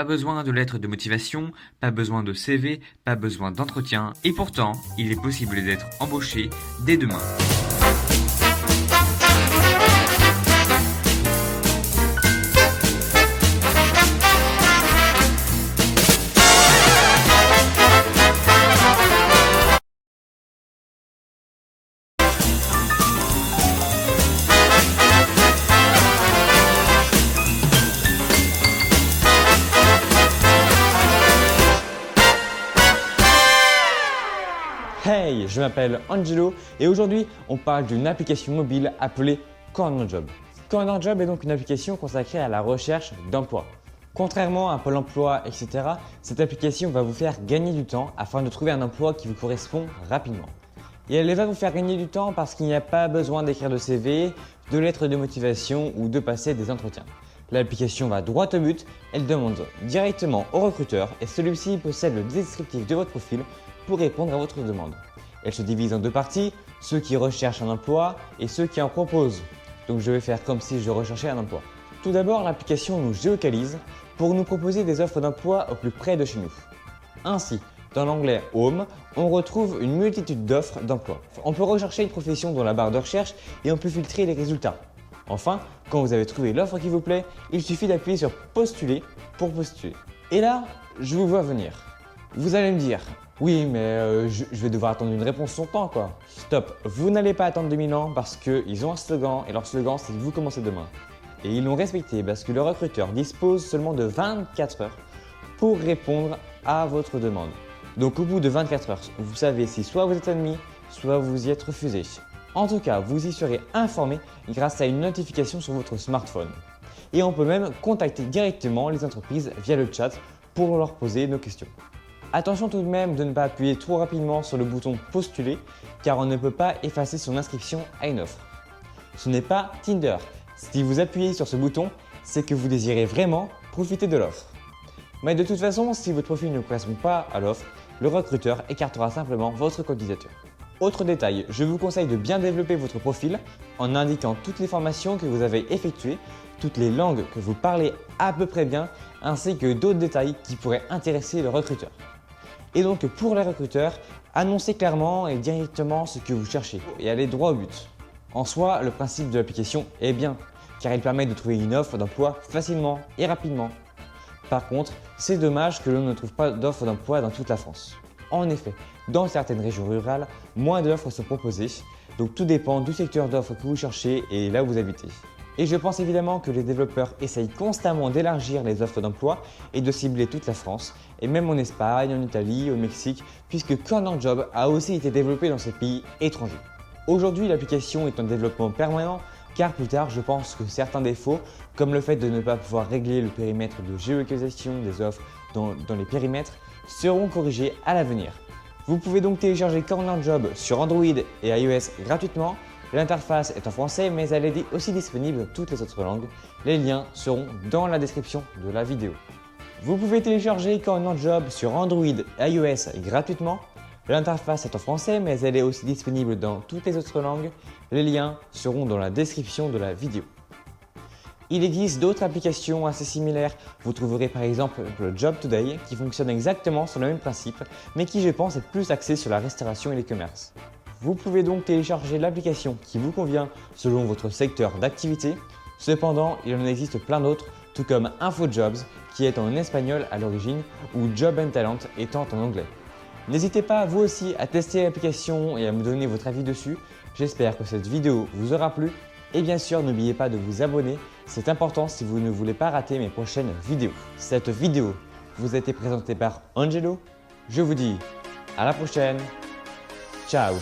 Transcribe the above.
Pas besoin de lettre de motivation, pas besoin de CV, pas besoin d'entretien, et pourtant, il est possible d'être embauché dès demain. Hey, je m'appelle Angelo et aujourd'hui on parle d'une application mobile appelée Corner Job. Corner Job est donc une application consacrée à la recherche d'emploi. Contrairement à Pôle emploi, etc., cette application va vous faire gagner du temps afin de trouver un emploi qui vous correspond rapidement. Et elle va vous faire gagner du temps parce qu'il n'y a pas besoin d'écrire de CV, de lettres de motivation ou de passer des entretiens. L'application va droit au but, elle demande directement au recruteur et celui-ci possède le descriptif de votre profil pour répondre à votre demande. Elle se divise en deux parties, ceux qui recherchent un emploi et ceux qui en proposent. Donc je vais faire comme si je recherchais un emploi. Tout d'abord, l'application nous géocalise pour nous proposer des offres d'emploi au plus près de chez nous. Ainsi, dans l'onglet Home, on retrouve une multitude d'offres d'emploi. On peut rechercher une profession dans la barre de recherche et on peut filtrer les résultats. Enfin, quand vous avez trouvé l'offre qui vous plaît, il suffit d'appuyer sur Postuler pour postuler. Et là, je vous vois venir. Vous allez me dire, oui, mais je vais devoir attendre une réponse longtemps quoi. Stop, vous n'allez pas attendre 2000 ans parce qu'ils ont un slogan et leur slogan c'est vous commencez demain. Et ils l'ont respecté parce que le recruteur dispose seulement de 24 heures pour répondre à votre demande. Donc au bout de 24 heures, vous savez si soit vous êtes admis, soit vous y êtes refusé. En tout cas, vous y serez informé grâce à une notification sur votre smartphone. Et on peut même contacter directement les entreprises via le chat pour leur poser nos questions. Attention tout de même de ne pas appuyer trop rapidement sur le bouton Postuler car on ne peut pas effacer son inscription à une offre. Ce n'est pas Tinder. Si vous appuyez sur ce bouton, c'est que vous désirez vraiment profiter de l'offre. Mais de toute façon, si votre profil ne correspond pas à l'offre, le recruteur écartera simplement votre candidature. Autre détail, je vous conseille de bien développer votre profil en indiquant toutes les formations que vous avez effectuées, toutes les langues que vous parlez à peu près bien, ainsi que d'autres détails qui pourraient intéresser le recruteur. Et donc pour les recruteurs, annoncez clairement et directement ce que vous cherchez et allez droit au but. En soi, le principe de l'application est bien, car il permet de trouver une offre d'emploi facilement et rapidement. Par contre, c'est dommage que l'on ne trouve pas d'offres d'emploi dans toute la France. En effet, dans certaines régions rurales, moins d'offres sont proposées, donc tout dépend du secteur d'offres que vous cherchez et là où vous habitez. Et je pense évidemment que les développeurs essayent constamment d'élargir les offres d'emploi et de cibler toute la France, et même en Espagne, en Italie, au Mexique, puisque Corner Job a aussi été développé dans ces pays étrangers. Aujourd'hui, l'application est en développement permanent, car plus tard, je pense que certains défauts, comme le fait de ne pas pouvoir régler le périmètre de géolocalisation des offres dans les périmètres, seront corrigés à l'avenir. Vous pouvez donc télécharger Corner Job sur Android et iOS gratuitement. L'interface est en français mais elle est aussi disponible dans toutes les autres langues. Les liens seront dans la description de la vidéo. Vous pouvez télécharger Corner Job sur Android et iOS gratuitement. L'interface est en français mais elle est aussi disponible dans toutes les autres langues. Les liens seront dans la description de la vidéo. Il existe d'autres applications assez similaires. Vous trouverez par exemple le Job Today qui fonctionne exactement sur le même principe mais qui je pense est plus axé sur la restauration et les commerces. Vous pouvez donc télécharger l'application qui vous convient selon votre secteur d'activité. Cependant, il en existe plein d'autres, tout comme InfoJobs qui est en espagnol à l'origine ou Job and Talent étant en anglais. N'hésitez pas vous aussi à tester l'application et à me donner votre avis dessus. J'espère que cette vidéo vous aura plu et bien sûr n'oubliez pas de vous abonner, c'est important si vous ne voulez pas rater mes prochaines vidéos. Cette vidéo vous a été présentée par Angelo. Je vous dis à la prochaine. Ciao.